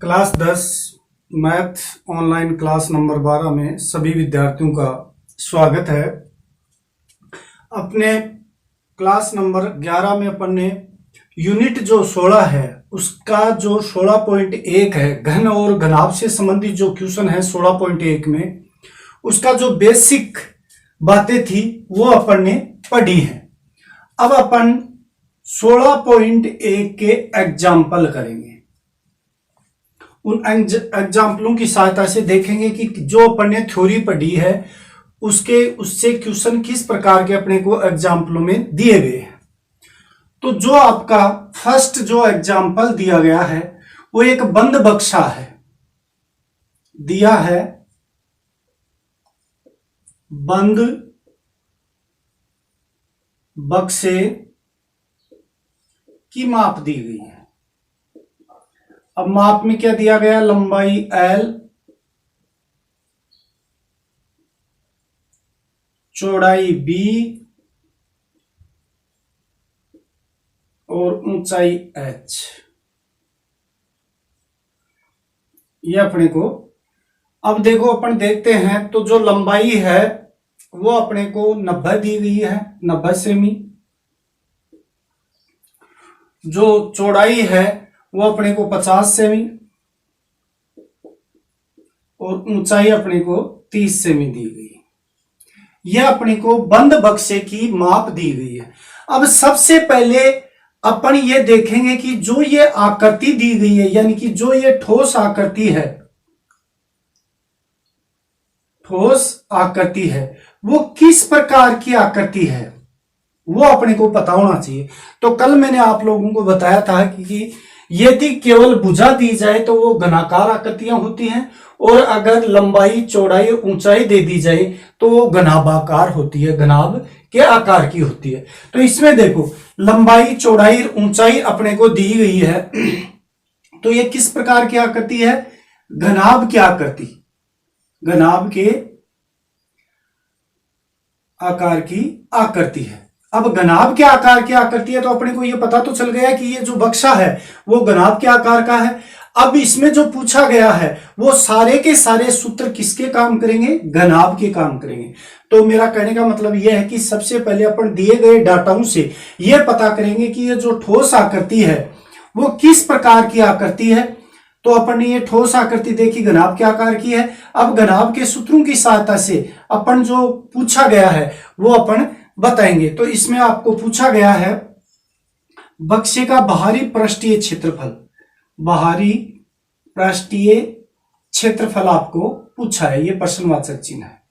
Class 10 math online class number 12 में सभी विद्यार्थियों का स्वागत है। अपने क्लास नंबर 11 में अपन ने यूनिट जो 16 है उसका जो 16.1 है घन और घनाभ से संबंधित जो क्वेश्चन है 16.1 में उसका जो बेसिक बातें थी वो अपन ने पढ़ी है। अब अपन 16.1 के एग्जाम्पल करेंगे। उन एग्जाम्पलों की सहायता से देखेंगे कि जो अपन ने थ्योरी पढ़ी है उससे क्वेश्चन किस प्रकार के अपने को एग्जाम्पलों में दिए गए हैं। तो जो आपका फर्स्ट जो एग्जाम्पल दिया गया है वो एक बंद बक्सा है, दिया है बंद बक्से की माप दी गई है। अब माप में क्या दिया गया, लंबाई L, चौड़ाई B और ऊंचाई H। ये अपने को अब देखो अपन देखते हैं तो जो लंबाई है वो अपने को 90 दी गई है, 90 सेमी। जो चौड़ाई है वो अपने को 50 सेमी और ऊंचाई अपने को 30 सेमी दी गई है। यह अपने को बंद बक्से की माप दी गई है। अब सबसे पहले अपन ये देखेंगे कि जो ये आकृति दी गई है यानी कि जो ये ठोस आकृति है, ठोस आकृति है वो किस प्रकार की आकृति है वो अपने को पता होना चाहिए। तो कल मैंने आप लोगों को बताया था कि यदि केवल भुजा दी जाए तो वो घनाकार आकृतियां होती हैं और अगर लंबाई चौड़ाई ऊंचाई दे दी जाए तो वो घनाभाकार होती है, घनाभ के आकार की होती है। तो इसमें देखो लंबाई चौड़ाई ऊंचाई अपने को दी गई है तो ये किस प्रकार की आकृति है, घनाभ की आकृति, घनाभ के आकार की आकृति है। अब घनाभ के आकार की आकृति है तो अपने को ये पता तो चल गया कि ये जो बक्सा है वो घनाभ के आकार का है। अब इसमें जो पूछा गया है वो सारे के सारे सूत्र किसके काम करेंगे, घनाभ के काम करेंगे। तो मेरा कहने का मतलब यह है कि सबसे पहले अपन दिए गए डाटाओं से यह पता करेंगे कि ये जो ठोस आकृति है वो किस प्रकार की आकृति है। तो अपन ने ये ठोस आकृति देखी घनाभ के आकार की है। अब घनाभ के सूत्रों की सहायता से अपन जो पूछा गया है वो अपन बताएंगे। तो इसमें आपको पूछा गया है बक्से का बाहरी पृष्ठीय क्षेत्रफल, बाहरी पृष्ठीय क्षेत्रफल आपको पूछा है, ये प्रश्नवाचक चिन्ह है।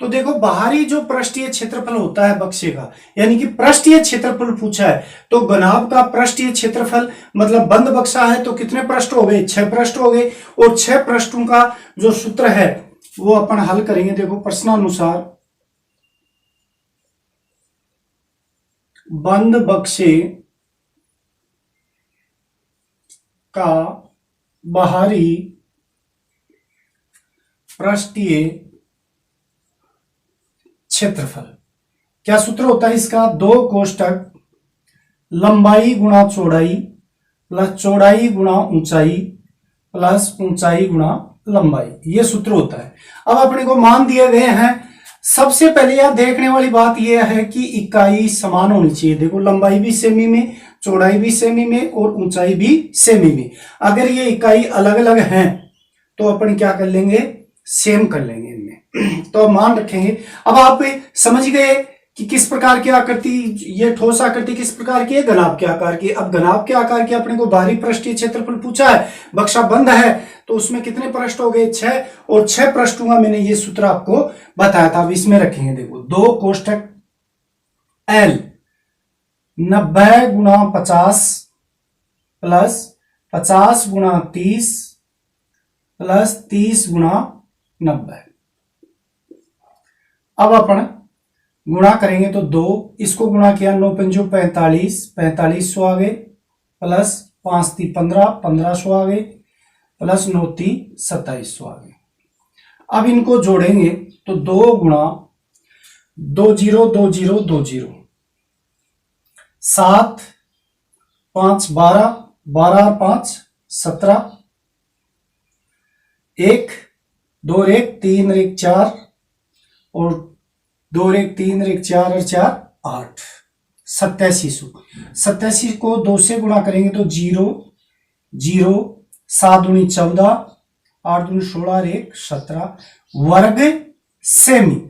तो देखो बाहरी जो पृष्ठीय क्षेत्रफल होता है बक्से का यानी कि पृष्ठीय क्षेत्रफल पूछा है तो घनाभ का पृष्ठीय क्षेत्रफल मतलब बंद बक्सा है तो कितने पृष्ठ हो गए, 6 पृष्ठ हो गए। और 6 पृष्ठों का जो सूत्र है वो अपन हल करेंगे। देखो प्रश्नानुसार बंद बक्से का बाहरी पृष्ठीय क्षेत्रफल, क्या सूत्र होता है इसका, 2 कोष्टक लंबाई गुणा चौड़ाई प्लस चौड़ाई गुणा ऊंचाई प्लस ऊंचाई गुणा लंबाई, ये सूत्र होता है। अब अपने को मान दिए गए हैं। सबसे पहले यह देखने वाली बात यह है कि इकाई समान होनी चाहिए। देखो लंबाई भी सेमी में, चौड़ाई भी सेमी में और ऊंचाई भी सेमी में। अगर ये इकाई अलग अलग हैं तो अपन क्या कर लेंगे, सेम कर लेंगे इनमें। तो मान रखेंगे। अब आप समझ गए कि किस प्रकार की आकृति, ये ठोस आकृति किस प्रकार की है, घनाभ के आकार की। अब घनाभ के आकार की अपने को बाहरी पृष्ठीय क्षेत्रफल पूछा है, बक्सा बंद है तो उसमें कितने पृष्ठ हो गए, 6 और 6 पृष्ठों का मैंने ये सूत्र आपको बताया था। अब इसमें रखेंगे देखो 2 कोष्टक L 90 गुणा 50 प्लस 50 गुणा 30 प्लस 30 गुणा 90। अब अपन गुणा करेंगे तो 2, इसको गुणा किया 9 पंजो 45, 4500 आ गए प्लस 5 ती 15, 1500 आ गए प्लस 9 ती 2700 आ गए। अब इनको जोड़ेंगे तो 2 गुणा 2 0 2 0 2 0 7 5 12 12 5 17 एक, 2 और 1 3 और 1 4 और 2 और 1 3 और 1 4 और 4 8, 8700। 87 को 2 से गुणा करेंगे तो 0 0, 7 दूनी 14, 8 दूनी 16 और 1 17 वर्ग सेमी।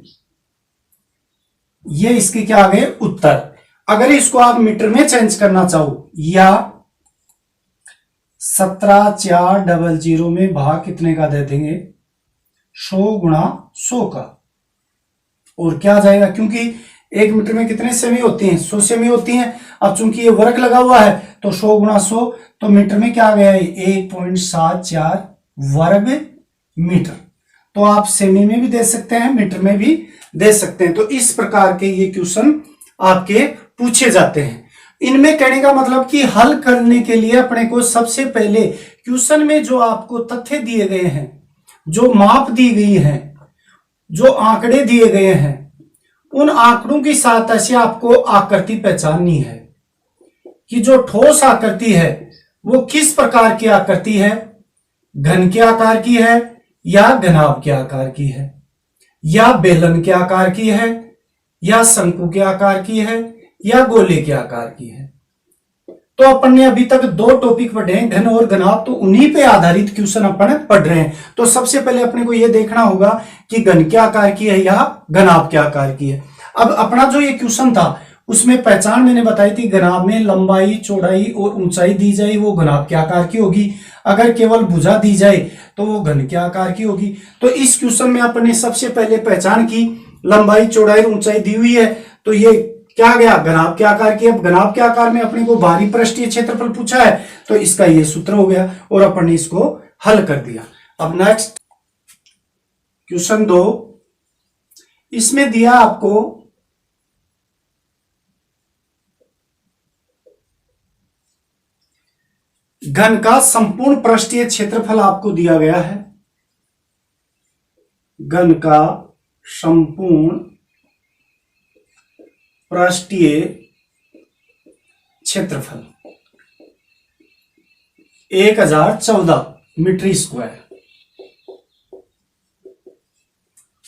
ये इसके क्या आ गए उत्तर। अगर इसको आप मीटर में चेंज करना चाहो, या 17400 में भाग कितने का दे देंगे, 100 गुणा 100 का, और क्या आ जाएगा, क्योंकि 1 मीटर में कितने सेमी होती हैं, 100 सेमी होती हैं। अब चूंकि ये वर्ग लगा हुआ है तो 100 गुणा 100, तो मीटर में क्या आ गया है 1.74 वर्ग मीटर। तो आप सेमी में भी दे सकते हैं, मीटर में भी दे सकते हैं। तो इस प्रकार के ये क्वेश्चन आपके पूछे जाते हैं। इनमें कहने का मतलब कि हल करने के लिए अपने को सबसे पहले क्वेश्चन में जो आपको तथ्य दिए गए हैं, जो माप दी गई है, जो आंकड़े दिए गए हैं, उन आंकड़ों की सहायता से आपको आकृति पहचाननी है कि जो ठोस आकृति है वो किस प्रकार की आकृति है, घन के आकार की है या घनाभ के आकार की है, या बेलन के आकार की है, या शंकु के आकार की है, या गोले के आकार की है। तो अपन ने अभी तक 2 टॉपिक पढ़े हैं, घन और घनाभ, तो उन्हीं पे आधारित क्वेश्चन अपन पढ़ रहे हैं। तो सबसे पहले अपने को यह देखना होगा कि घन के आकार की है या घनाभ के आकार की है। अब अपना जो ये क्वेश्चन था उसमें पहचान मैंने बताई थी, घनाभ में लंबाई, चौड़ाई और ऊंचाई दी जाए वो घनाभ के आकार की होगी, अगर केवल भुजा दी जाए तो वो घन के आकार की होगी। तो इस क्वेश्चन में अपन ने सबसे पहले पहचान की, लंबाई, चौड़ाई, ऊंचाई दी हुई है, तो ये क्या गया घनाभ के आकार की। अब घनाभ के आकार में अपने को बाहरी पृष्ठीय क्षेत्रफल पूछा है, तो इसका ये सूत्र हो गया और अपन ने इसको हल कर दिया। अब नेक्स्ट क्वेश्चन 2, इसमें दिया आपको घन का संपूर्ण पृष्ठीय क्षेत्रफल आपको दिया गया है। घन का संपूर्ण पृष्ठीय क्षेत्रफल 1014 मीटर स्क्वायर,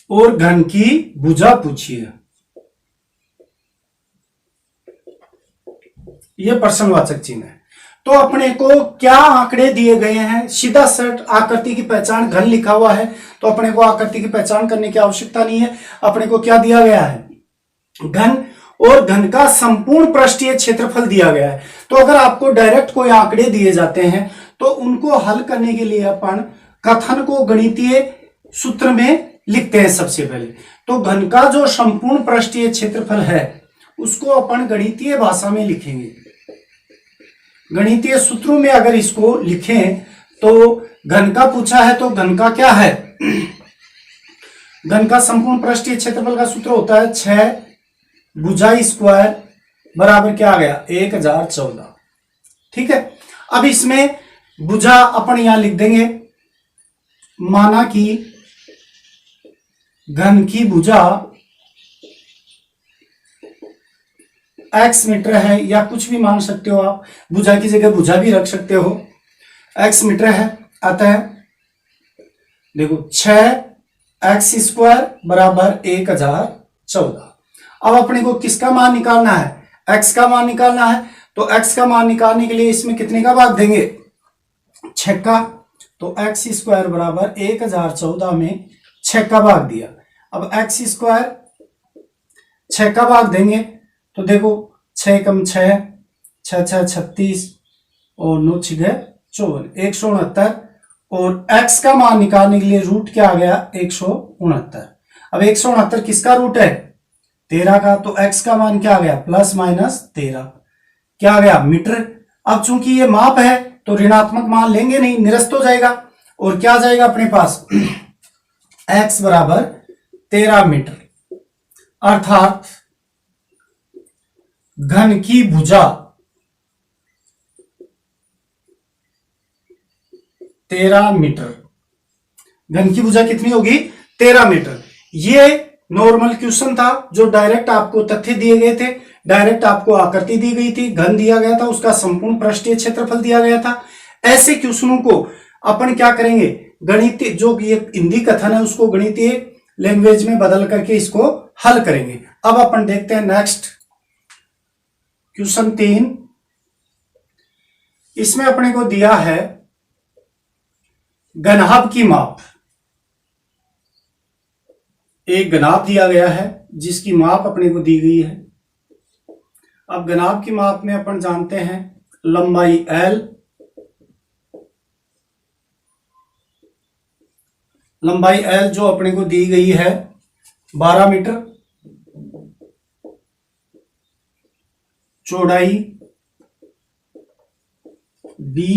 और घन की भुजा पूछी है। यह प्रश्नवाचक चिन्ह है। तो अपने को क्या आंकड़े दिए गए हैं, सीधा सेट आकृति की पहचान, घन लिखा हुआ है तो अपने को आकृति की पहचान करने की आवश्यकता नहीं है। अपने को क्या दिया गया है, घन, और घन का संपूर्ण पृष्ठीय क्षेत्रफल दिया गया है। तो अगर आपको डायरेक्ट कोई आंकड़े दिए जाते हैं तो उनको हल करने के लिए अपन कथन को गणितीय सूत्र में लिखते हैं सबसे पहले। तो घन का जो संपूर्ण पृष्ठीय क्षेत्रफल है उसको अपन गणितीय भाषा में लिखेंगे। गणितीय सूत्रों में अगर इसको लिखें तो घन का पूछा है तो घन का क्या है, घन का संपूर्ण पृष्ठीय क्षेत्रफल का सूत्र होता है 6 भुजा स्क्वायर बराबर क्या आ गया 1014। ठीक है। अब इसमें भुजा अपन यहां लिख देंगे, माना कि घन की भुजा x मीटर है, या कुछ भी मान सकते हो आप, भुजा की जगह भुजा भी रख सकते हो, x मीटर है। अतः देखो 6x स्क्वायर बराबर 1014। अब अपने को किसका मान निकालना है, x का मान निकालना है। तो x का मान निकालने के लिए इसमें कितने का भाग देंगे, 6 का। तो x स्क्वायर बराबर 1014 में 6 का भाग दिया। अब x स्क्वायर 6 का भाग देंगे तो देखो 6 कम 6, 6 6 36 और 9 6 54, 169। और x का मान निकालने के लिए रूट क्या आ गया 169। अब 169 किसका रूट है 13 का, तो x का मान क्या आ गया प्लस माइनस 13, क्या आ गया मीटर। अब चूंकि ये माप है तो ऋणात्मक मान लेंगे नहीं, निरस्त हो जाएगा, और क्या आ जाएगा अपने पास x बराबर 13 मीटर। अर्थात घन की भुजा 13 मीटर, घन की भुजा कितनी होगी 13 मीटर। ये नॉर्मल क्वेश्चन था जो डायरेक्ट आपको तथ्य दिए गए थे, डायरेक्ट आपको आकृति दी गई थी, घन दिया गया था, उसका संपूर्ण पृष्ठीय क्षेत्रफल दिया गया था। ऐसे क्वेश्चनों को अपन क्या करेंगे, गणितीय जो ये हिंदी कथन है उसको गणितीय लैंग्वेज में बदल करके इसको हल करेंगे। अब अपन देखते हैं नेक्स्ट क्वेश्चन 3। इसमें अपने को दिया है घनाभ की माप। एक घनाभ दिया गया है जिसकी माप अपने को दी गई है। अब घनाभ की माप में अपन जानते हैं लंबाई L, लंबाई L जो अपने को दी गई है 12 मीटर, चौड़ाई B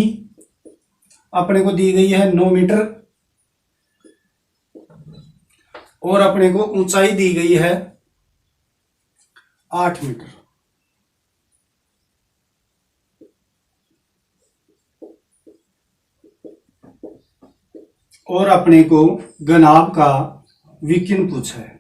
अपने को दी गई है 9 मीटर और अपने को ऊंचाई दी गई है 8 मीटर। और अपने को घनाभ का विकीर्ण पूछा है।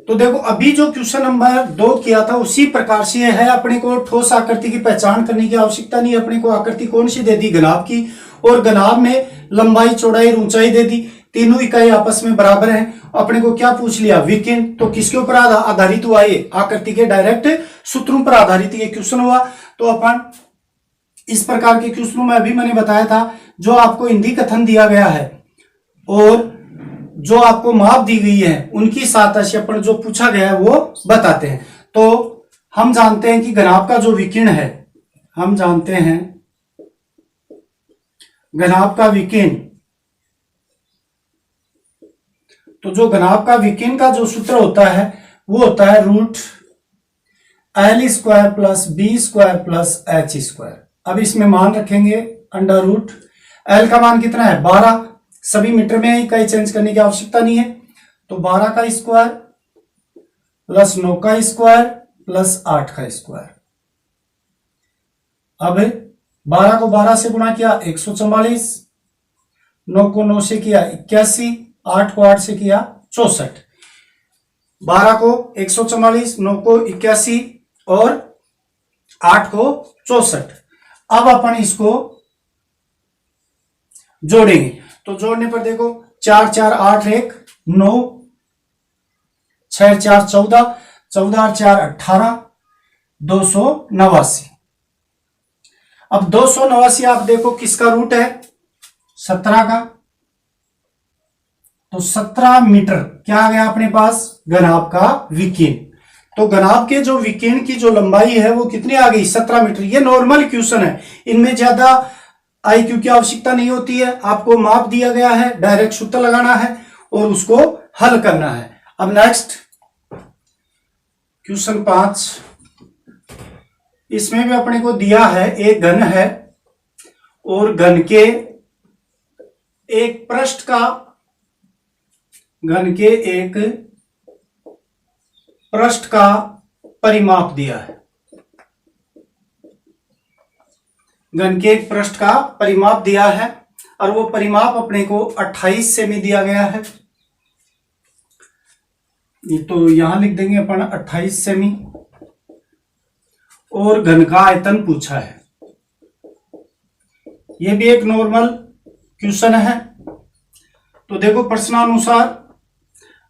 तो देखो अभी जो क्वेश्चन नंबर 2 किया था उसी प्रकार से है। अपने को ठोस आकृति की पहचान करने की आवश्यकता नहीं। अपने को आकृति कौन सी दे दी, घनाभ की, और घनाभ में लंबाई चौड़ाई और ऊंचाई दे दी, तीनों इकाई आपस में बराबर हैं। अपने को क्या पूछ लिया, विकीर्ण। तो किसके ऊपर आधारित हुआ, ये आकृति के डायरेक्ट सूत्रों पर आधारित ये क्वेश्चन हुआ। तो अपन इस प्रकार के क्वेश्चनों में अभी मैंने बताया था जो आपको हिंदी कथन दिया गया है और जो आपको माप दी गई है उनकी सहायता से अपन जो पूछा गया है वो बताते हैं। तो हम जानते हैं कि घनाभ का जो विकीर्ण है, हम जानते हैं घनाभ का विकीर्ण, तो जो घनाभ का विकीर्ण का जो सूत्र होता है वो होता है √L² plus B² plus H²। अब इसमें मान रखेंगे अंडर रूट, L का मान कितना है 12, सभी मीटर में ही, कहीं चेंज करने की आवश्यकता नहीं है। तो 12 का स्क्वायर प्लस 9 का स्क्वायर प्लस 8 का स्क्वायर। अब 12 को 12 से गुणा किया 144, 9 को 9 से किया 81, 8 को 8 से किया 64। 12 को 144, 9 को 81 और 8 को 64। अब अपन इसको जोड़ेंगे। तो जोड़ने पर देखो 4 4 8 1 9, 6 4 14, 14 4 18, 289। अब 289 आप देखो किसका रूट है, 17 का। तो 17 मीटर क्या आ गया अपने पास, घनाभ का विकीर्ण। तो घनाभ के जो विकीर्ण की जो लंबाई है वो कितनी आ गई, 17 मीटर। ये नॉर्मल क्वेश्चन है, इनमें ज्यादा IQ की आवश्यकता नहीं होती है। आपको माप दिया गया है, डायरेक्ट सूत्र लगाना है और उसको हल करना है। अब नेक्स्ट क्वेश्चन 5, इसमें भी अपने को दिया है एक घन है और घन के एक पृष्ठ का, घन के एक पृष्ठ का परिमाप दिया है। घन के एक पृष्ठ का परिमाप दिया है और वो परिमाप अपने को 28 सेमी दिया गया है। ये तो यहां लिख देंगे अपन 28 सेमी। और घन का आयतन पूछा है। ये भी एक नॉर्मल क्वेश्चन है। तो देखो प्रश्नानुसार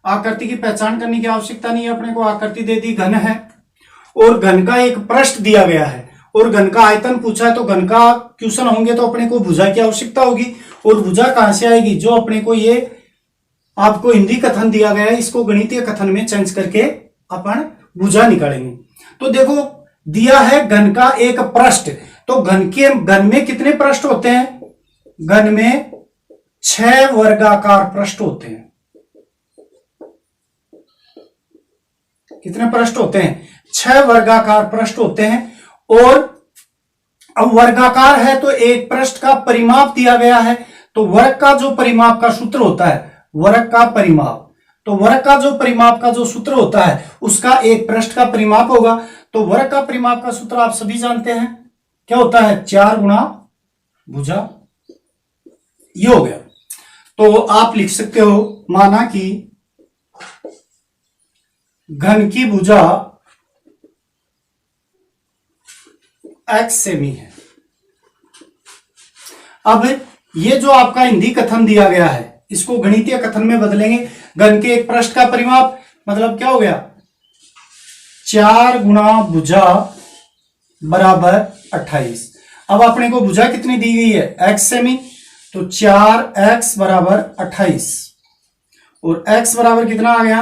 आकृति की पहचान करने की आवश्यकता नहीं है। अपने को आकृति दे दी, घन है और घन का एक पृष्ठ दिया गया है और घन का आयतन पूछा है। तो घन का क्वेश्चन होंगे तो अपने को भुजा की आवश्यकता होगी। और भुजा कहां से आएगी, जो अपने को ये आपको हिंदी कथन दिया गया है इसको गणितीय कथन में चेंज करके अपन भुजा निकालेंगे। तो देखो दिया है घन का एक पृष्ठ। तो घन में कितने पृष्ठ होते हैं, घन में 6 वर्गाकार पृष्ठ होते हैं। कितने पृष्ठ होते हैं, 6 वर्गाकार पृष्ठ होते हैं। और अब वर्गाकार है तो एक पृष्ठ का परिमाप दिया गया है। तो वर्ग का जो परिमाप का सूत्र होता है, वर्ग का परिमाप, तो वर्ग का जो परिमाप का जो सूत्र होता है उसका एक पृष्ठ का परिमाप होगा। तो वर्ग का परिमाप का सूत्र आप सभी जानते हैं, क्या होता है, 4 गुणा भुजा। ये हो गया। तो आप लिख सकते हो, माना कि घन की भुजा x सेमी है। अब ये जो आपका हिंदी कथन दिया गया है इसको गणितीय कथन में बदलेंगे। घन के एक पृष्ठ का परिमाप मतलब क्या हो गया, 4 गुणा भुजा बराबर 28। अब अपने को भुजा कितनी दी गई है, x सेमी, तो 4x बराबर 28 और x बराबर कितना आ गया,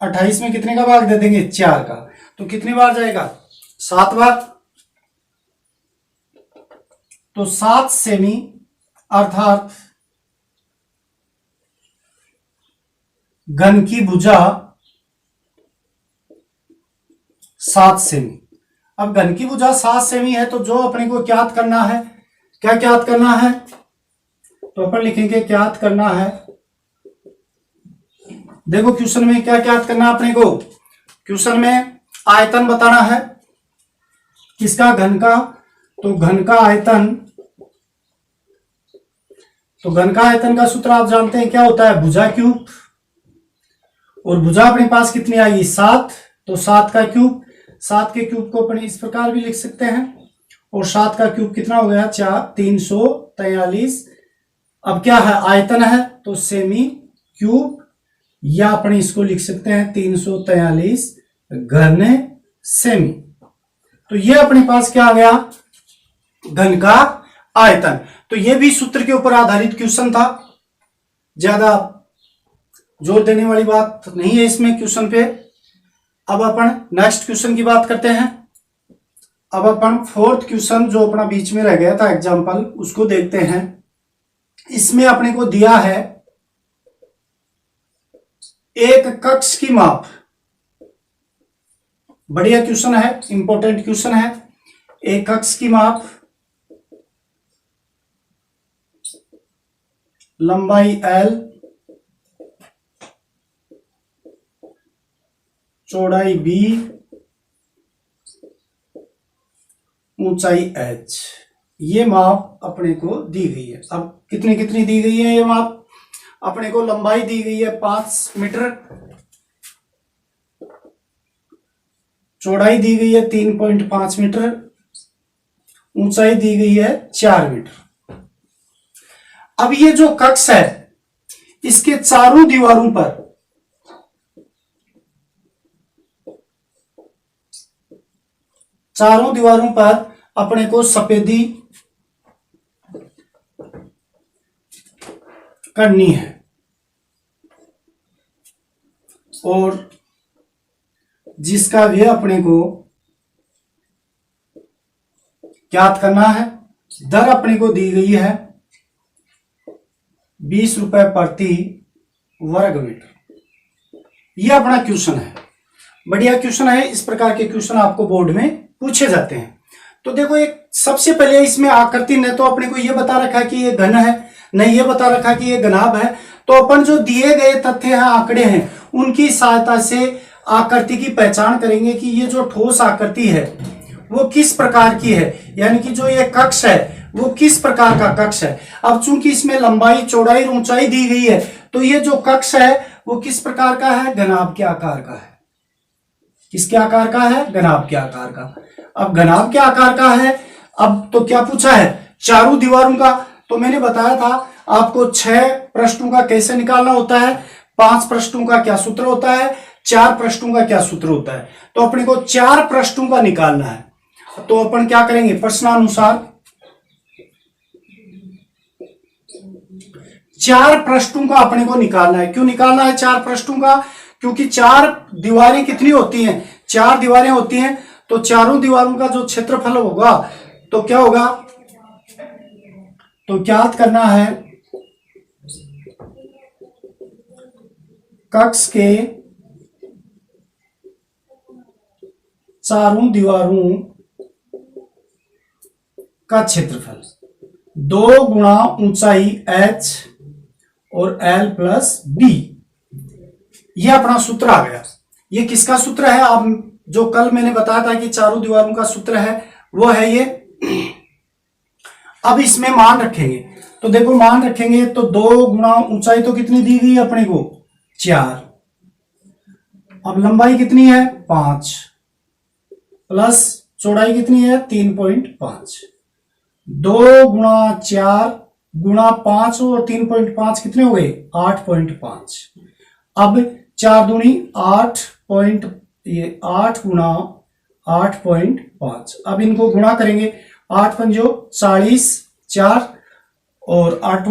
28 में कितने का भाग दे देंगे, 4 का, तो कितनी बार जाएगा, 7 बार। तो 7 सेमी अर्थात घन की भुजा 7 सेमी। अब घन की भुजा 7 सेमी है तो जो अपने को ज्ञात करना है, क्या ज्ञात करना है, तो अपन लिखेंगे ज्ञात करना है, देखो क्वेश्चन में क्या ज्ञात करना है अपने को, क्वेश्चन में आयतन बताना है किसका, घन का, तो घन का आयतन, तो घन का आयतन का सूत्र आप जानते हैं क्या होता है, भुजा क्यूब, और भुजा अपने पास कितनी आएगी, 7, तो 7 का क्यूब, 7 के क्यूब को अपन इस प्रकार भी लिख सकते हैं, और 7 का क्यूब कितना हो गया, 4, 343। अब क्या है, आयतन है तो सेमी क्यूब, या अपन इसको लिख सकते हैं 343 घन सेमी। तो ये अपने पास क्या आ गया, घन का आयतन। तो ये भी सूत्र के ऊपर आधारित क्वेश्चन था, ज्यादा जोर देने वाली बात नहीं है इसमें क्वेश्चन पे। अब अपन नेक्स्ट क्वेश्चन की बात करते हैं। अब अपन फोर्थ क्वेश्चन जो अपना बीच में रह गया था एग्जांपल, उसको देखते हैं। इसमें अपने को दिया है एक कक्ष की माप, बढ़िया क्वेश्चन है, इंपॉर्टेंट क्वेश्चन है। एक कक्ष की माप, लंबाई L, चौड़ाई B, ऊंचाई H, ये माप अपने को दी गई है। अब कितनी कितनी दी गई है ये माप, अपने को लंबाई दी गई है 5 मीटर, चौड़ाई दी गई है 3.5 मीटर, ऊंचाई दी गई है 4 मीटर। अब ये जो कक्ष है इसके चारों दीवारों पर अपने को सफेदी करनी है और जिसका भी अपने को ज्ञात करना है। दर अपने को दी गई है 20 रुपए प्रति वर्ग मीटर। यह अपना क्वेश्चन है, बढ़िया क्वेश्चन है। इस प्रकार के क्वेश्चन आपको बोर्ड में पूछे जाते हैं। तो देखो, एक सबसे पहले इसमें आकृति ने तो अपने को यह बता रखा कि ये घन है, नहीं ये बता रखा कि ये घनाभ है। तो अपन जो दिए गए तथ्य हैं, आंकड़े हैं, उनकी सहायता से आकृति की पहचान करेंगे कि ये जो ठोस आकृति है वो किस प्रकार की है, यानी कि जो ये कक्ष है वो किस प्रकार का कक्ष है। अब चूंकि इसमें लंबाई, चौड़ाई और ऊंचाई दी गई है, तो ये जो कक्ष है वो किस प्रकार का है, घनाभ के आकार का है। किसके आकार का है, घनाभ के आकार का। अब घनाभ के आकार का है, अब तो क्या पूछा है, चारों दीवारों का। तो मैंने बताया था आपको 6 पृष्ठों का कैसे निकालना होता है, 5 पृष्ठों का क्या सूत्र होता है, 4 पृष्ठों का क्या सूत्र होता है। तो अपने को 4 पृष्ठों का निकालना है। तो अपन क्या करेंगे, प्रश्नानुसार 4 पृष्ठों का अपने को निकालना है। क्यों निकालना है 4 पृष्ठों का, क्योंकि 4 दीवारें कितनी होती हैं, 4 दीवारें होती हैं। तो चारों दीवारों का जो क्षेत्रफल होगा तो क्या होगा, तो ज्ञात करना है कक्ष के चारों दीवारों का क्षेत्रफल 2 गुणा ऊंचाई h और L प्लस B। यह अपना सूत्र आ गया। ये किसका सूत्र है, आप जो कल मैंने बताया था कि चारों दीवारों का सूत्र है, वो है ये। अब इसमें मान रखेंगे, तो देखो मान रखेंगे तो 2 गुणा ऊंचाई तो कितनी दी गई है अपने को, 4। अब लंबाई कितनी है, 5 प्लस चौड़ाई कितनी है 3.5, 2 गुणा 4 गुणा 5 और 3.5 कितने हो गए 8.5। अब 4 दूनी 8 ये 8 गुणा 8.5। अब इनको गुणा करेंगे, 8 पंजो 40, 4 और 8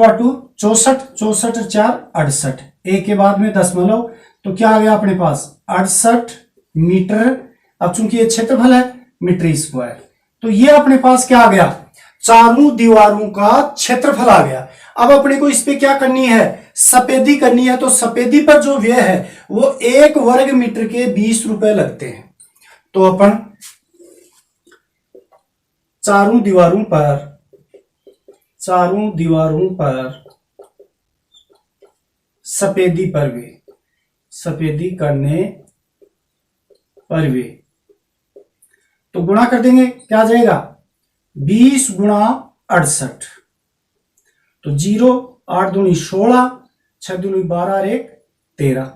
64, 64 4 68, एक के बाद में दशमलव, तो क्या आ गया अपने पास 68 मीटर। अब चूंकि ये क्षेत्रफल है मीटर स्क्वायर, तो ये अपने पास क्या आ गया चारों दीवारों का क्षेत्रफल आ गया। अब अपने को इस पे क्या करनी है सफेदी करनी है, तो सफेदी पर जो व्यय है वो 1 वर्ग मीटर के 20 रुपए लगते हैं। तो अपन चारों दीवारों पर सफेदी करने पर व्यय, तो गुणा कर देंगे, क्या आ जाएगा 20 गुणा 68, तो 0, 8 दूनी 16, 6 दूनी 12 और 1 13,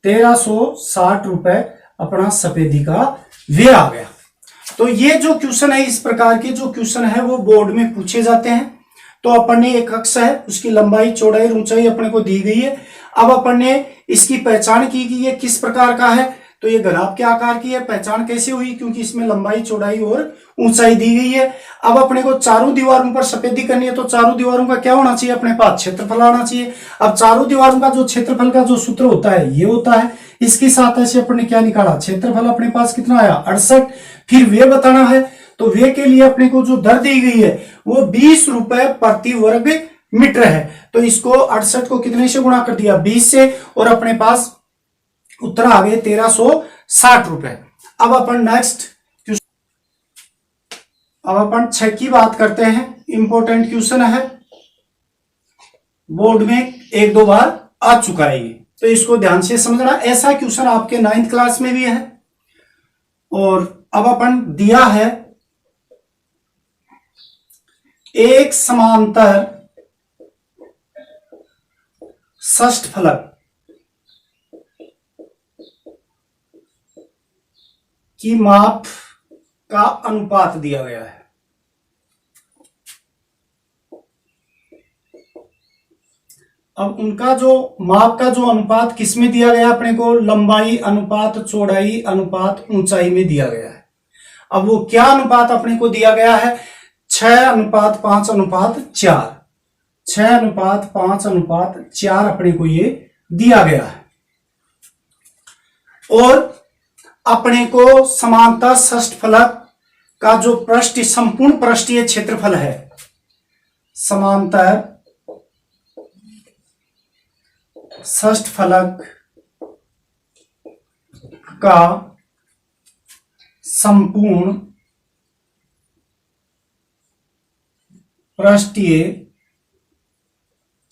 1360 रुपए अपना सफेदी का व्यय आ गया। तो ये जो क्वेश्चन है, इस प्रकार के जो क्वेश्चन है वो बोर्ड में पूछे जाते हैं। तो अपन ने एक अक्ष है, उसकी लंबाई चौड़ाई ऊंचाई अपने को दी गई है। अब अपन ने इसकी पहचान की कि ये किस प्रकार का है, तो ये घनाभ के आकार की है। पहचान कैसे हुई, क्योंकि इसमें लंबाई चौड़ाई और ऊंचाई दी गई है। अब अपने को चारों दीवारों पर सफेदी करनी है, तो चारों दीवारों का क्या होना चाहिए अपने पास क्षेत्रफल आना चाहिए। अब चारों दीवारों का जो क्षेत्रफल का जो सूत्र होता है ये होता है, इसकी सहायता से अपन ने क्या निकाला क्षेत्रफल अपने पास कितना आया 68। फिर व्यय बताना है, तो व्यय के लिए अपने को जो दर दी गई है वो 20 रुपए प्रति वर्ग मीटर है। तो इसको 68 को कितने से गुणा कर दिया 20 से, और अपने पास उत्तर आ गए 1360 रुपए। अब अपन नेक्स्ट अब अपन 6 की बात करते हैं। इंपॉर्टेंट क्वेश्चन है, बोर्ड में 1-2 बार आ चुका है ये, तो इसको ध्यान से समझना। ऐसा क्वेश्चन आपके 9th क्लास में भी है। और अब अपन दिया है एक समांतर षष्ठफलक की माप का अनुपात दिया गया है। अब उनका जो माप का जो अनुपात किसमें दिया गया अपने को लंबाई अनुपात चौड़ाई अनुपात ऊंचाई में दिया गया है। अब वो क्या अनुपात अपने को दिया गया है 6:5:4, 6:5:4 अपने को ये दिया गया है। और अपने को समांतर षष्ठफलक का जो संपूर्ण पृष्ठीय क्षेत्रफल है, समांतर षष्ठफलक का संपूर्ण पृष्ठीय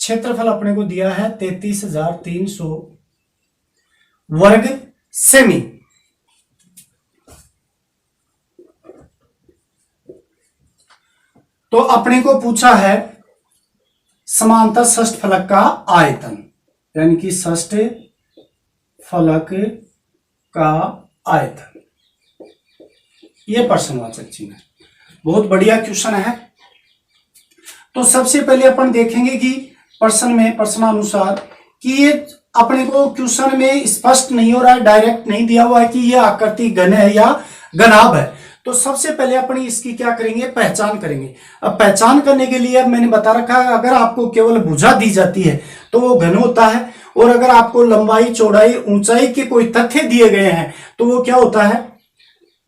क्षेत्रफल अपने को दिया है 33,300 वर्ग सेमी। तो अपने को पूछा है समांतर षष्ठफलक का आयतन, यानी कि षष्ठफलक का आयतन। यह प्रश्नवाचक चिन्ह है, बहुत बढ़िया क्वेश्चन है। तो सबसे पहले अपन देखेंगे कि प्रश्नानुसार कि ये अपने को क्वेश्चन में स्पष्ट नहीं हो रहा है, डायरेक्ट नहीं दिया हुआ है कि ये आकृति घन है या घनाभ है। तो सबसे पहले अपन इसकी क्या करेंगे पहचान करेंगे। अब पहचान करने के लिए अब मैंने बता रखा है, अगर आपको केवल भुजा दी जाती है तो वो घन होता है, और अगर आपको लंबाई चौड़ाई ऊंचाई के कोई तथ्य दिए गए हैं तो वो क्या होता है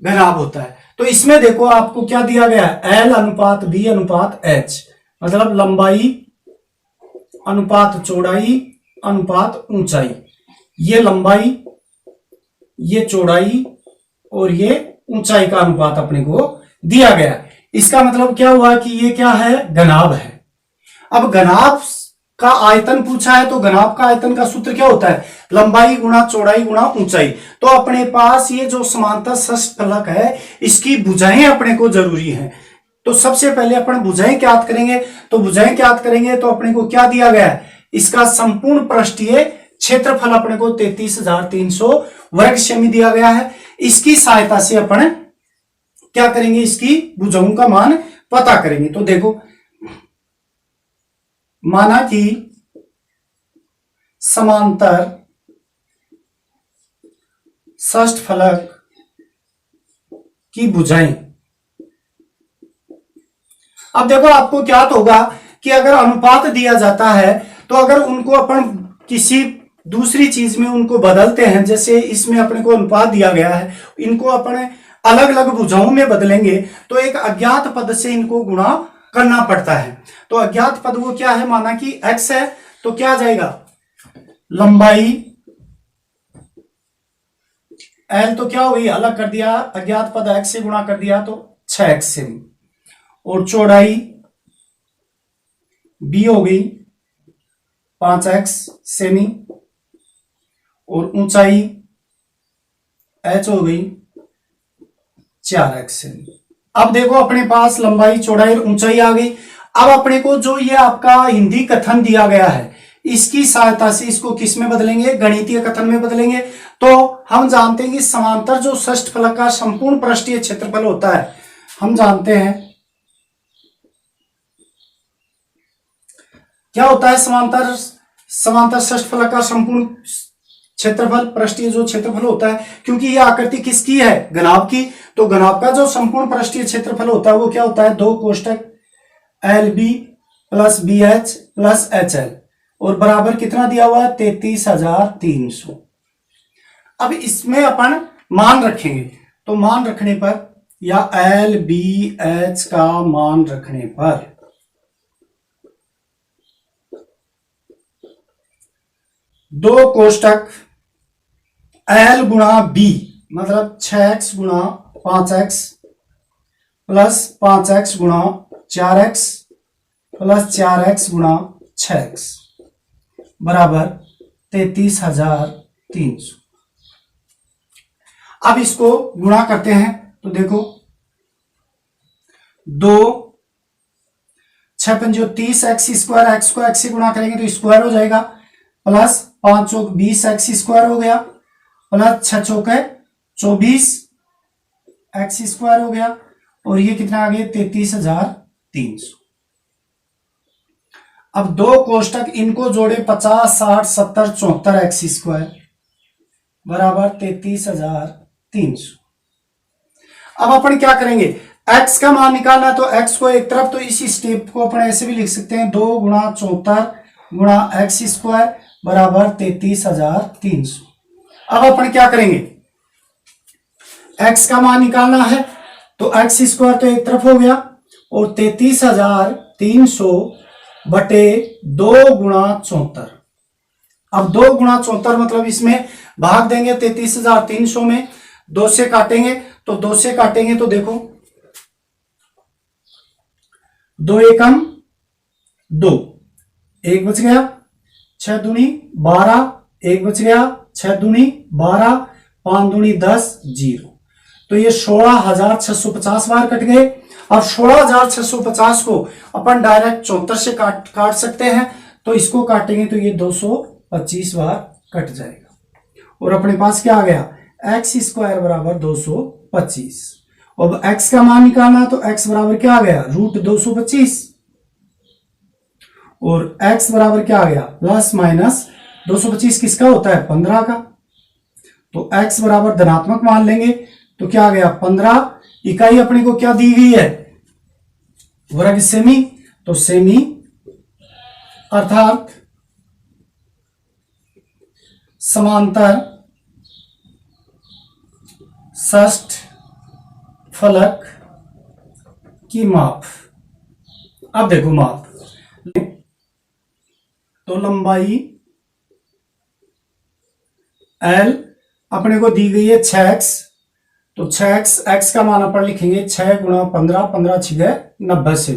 घनाभ होता है। तो इसमें देखो आपको क्या दिया गया है L/B/H, मतलब लंबाई अनुपात चौड़ाई अनुपात ऊंचाई। ये लंबाई ये चौड़ाई और ये ऊंचाई का अनुपात अपने को दिया गया। इसका मतलब क्या हुआ कि ये क्या है घनाभ है। अब घनाभ का आयतन पूछा है, तो घनाभ का आयतन का सूत्र क्या होता है लंबाई गुणा चौड़ाई गुणा ऊंचाई। तो अपने पास ये जो समांतर षष्ठफलक है इसकी भुजाएं अपने को जरूरी हैं। तो सबसे पहले अपन भुजाएं ज्ञात करेंगे। तो भुजाएं ज्ञात करेंगे तो अपने को क्या दिया गया है इसका संपूर्ण पृष्ठीय क्षेत्रफल अपने को 33,300 वर्ग सेमी दिया गया है। इसकी सहायता से अपन क्या करेंगे, इसकी भुजाओं का मान पता करेंगे। तो देखो, माना कि समांतर षष्ठफलक की भुजाएं, अब देखो आपको क्या तो होगा कि अगर अनुपात दिया जाता है तो अगर उनको अपन किसी दूसरी चीज में उनको बदलते हैं, जैसे इसमें अपने को अनुपात दिया गया है, इनको अपने अलग अलग भुजाओं में बदलेंगे तो एक अज्ञात पद से इनको गुणा करना पड़ता है। तो अज्ञात पद वो क्या है, माना कि x है तो क्या आ जाएगा, लंबाई l तो क्या हुई, अलग कर दिया, अज्ञात पद x से गुणा कर दिया तो 6x सेमी, और चौड़ाई b हो गई 5x सेमी, और ऊंचाई h हो गई 4x सेमी। अब देखो अपने पास लंबाई, चौड़ाई और ऊंचाई आ गई। अब अपने को जो ये आपका हिंदी कथन दिया गया है, इसकी सहायता से इसको किस में बदलेंगे, गणितीय कथन में बदलेंगे। तो हम जानते हैं कि समांतर जो षष्ठफलक का संपूर्ण पृष्ठीय क्षेत्रफल होता है, हम जानते हैं क्या होता है, समांतर षष्ठफलक का संपूर्ण क्षेत्रफल, पृष्ठीय जो क्षेत्रफल होता है, क्योंकि ये आकृति किसकी है, घनाभ की, तो घनाभ का जो संपूर्ण पृष्ठीय क्षेत्रफल होता है वो क्या होता है, 2 कोष्टक LB plus BH plus HL, और बराबर कितना दिया हुआ है, 33,300। अब इसमें अपन मान रखेंगे, तो मान रखने पर या LBH का मान रखने पर 2 कोष्टक L गुणा B मतलब 6x गुणा 5x प्लस 5x गुणा 4x प्लस 4x गुणा 6x बराबर 33,300। अब इसको गुणा करते हैं तो देखो 2 6 पंजो 30x स्क्वायर, x को x से गुणा करेंगे तो स्क्वायर हो जाएगा, प्लस 5 चौक 20x स्क्वायर हो गया, प्लस 6 चौक 24 x स्क्वायर हो गया, और ये कितना आ गया 33,300। अब 2 कोष्टक इनको जोड़े 50 60 70 74 x स्क्वायर बराबर 33,300। अब अपन क्या करेंगे, x का मान निकालना है तो x को एक तरफ, तो इसी स्टेप को अपन ऐसे भी लिख सकते हैं, 2 गुणा 74 गुणा x स्क्वायर बराबर 33,300। अब अपन क्या करेंगे, x का मान निकालना है तो x स्क्वायर तो एक तरफ हो गया, और 33,300 बटे 2 गुणा 74। अब 2 गुणा 74 मतलब इसमें भाग देंगे 33,300 में, 2 से काटेंगे तो 2 से काटेंगे तो देखो 2 एकम 2, 1 बच गया, 6 दूनी 12, 1 बच गया, 6 दूनी 12, 5 दूनी 10, 0। तो ये 16,650 बार कट गए। अब 16,650 को अपन डायरेक्ट 74 से काट सकते हैं, तो इसको काटेंगे तो ये 225 बार कट जाएगा, और अपने पास क्या आ गया, x स्क्वायर बराबर 225। अब x का मान निकालना तो x बराबर क्या आ गया, √225, और x बराबर क्या आ गया, प्लस माइनस 225 किसका होता है, 15 का। तो x बराबर धनात्मक मान लेंगे तो क्या आ गया 15। इकाई अपने को क्या दी हुई है, वर्ग सेमी, तो सेमी अर्थात समांतर षष्ठ फलक की माप। अब देखो माप, तो लंबाई L अपने को दी गई है 6x, तो 6x, x का मान अपन लिखेंगे 6 गुणा 15, 15 6 90 से।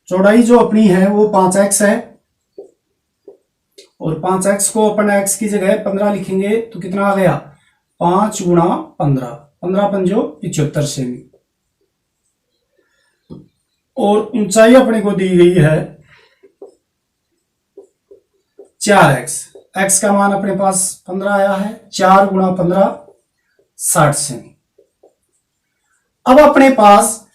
चौड़ाई जो अपनी है वो 5x है, और 5x को अपन x की जगह 15 लिखेंगे तो कितना आ गया, 5 गुणा 15, 15 पंजो 75 सेमी। और ऊंचाई अपने को दी गई है 4x, x का मान अपने पास 15 आया है, 4 गुणा 15 60 सेमी। अब अपने पास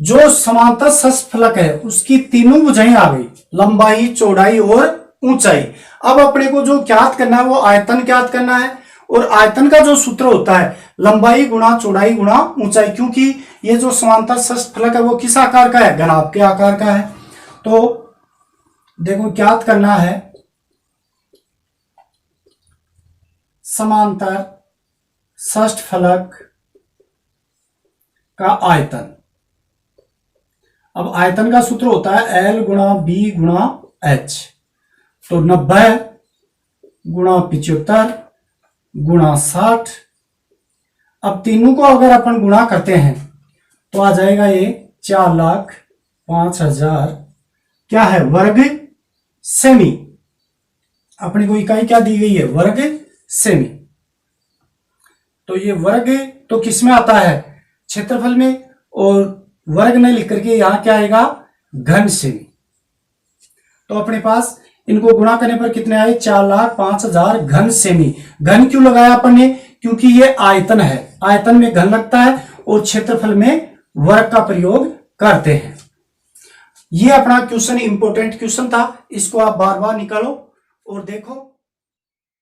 जो समांतर षष्ठफलक है उसकी तीनों भुजाएं आ गई, लंबाई, चौड़ाई और ऊंचाई। अब अपने को जो ज्ञात करना है वो आयतन ज्ञात करना है, और आयतन का जो सूत्र होता है लंबाई गुणा चौड़ाई गुणा ऊंचाई, क्योंकि ये जो समांतर षष्ठफलक है वो किस आकार का है, घनाभ के आकार का है। तो देखो ज्ञात करना है समांतर षष्ठफलक का आयतन। अब आयतन का सूत्र होता है L गुणा बी गुणा H, तो 90 गुणा 75 गुणा 60। अब तीनों को अगर अपन गुणा करते हैं तो आ जाएगा ये 4,05,000 क्या है, वर्ग सेमी। अपनी को इकाई क्या दी गई है, वर्ग सेमी। तो ये वर्ग तो किस में आता है, क्षेत्रफल में, और वर्ग नहीं लिख करके यहां क्या आएगा, घन सेमी। तो अपने पास इनको गुणा करने पर कितने आए, 4,05,000 घन सेमी। घन क्यों लगाया अपन ने, क्योंकि ये आयतन है, आयतन में घन लगता है और क्षेत्रफल में वर्ग का प्रयोग करते हैं। ये अपना क्वेश्चन इंपॉर्टेंट क्वेश्चन था, इसको आप बार बार निकालो और देखो।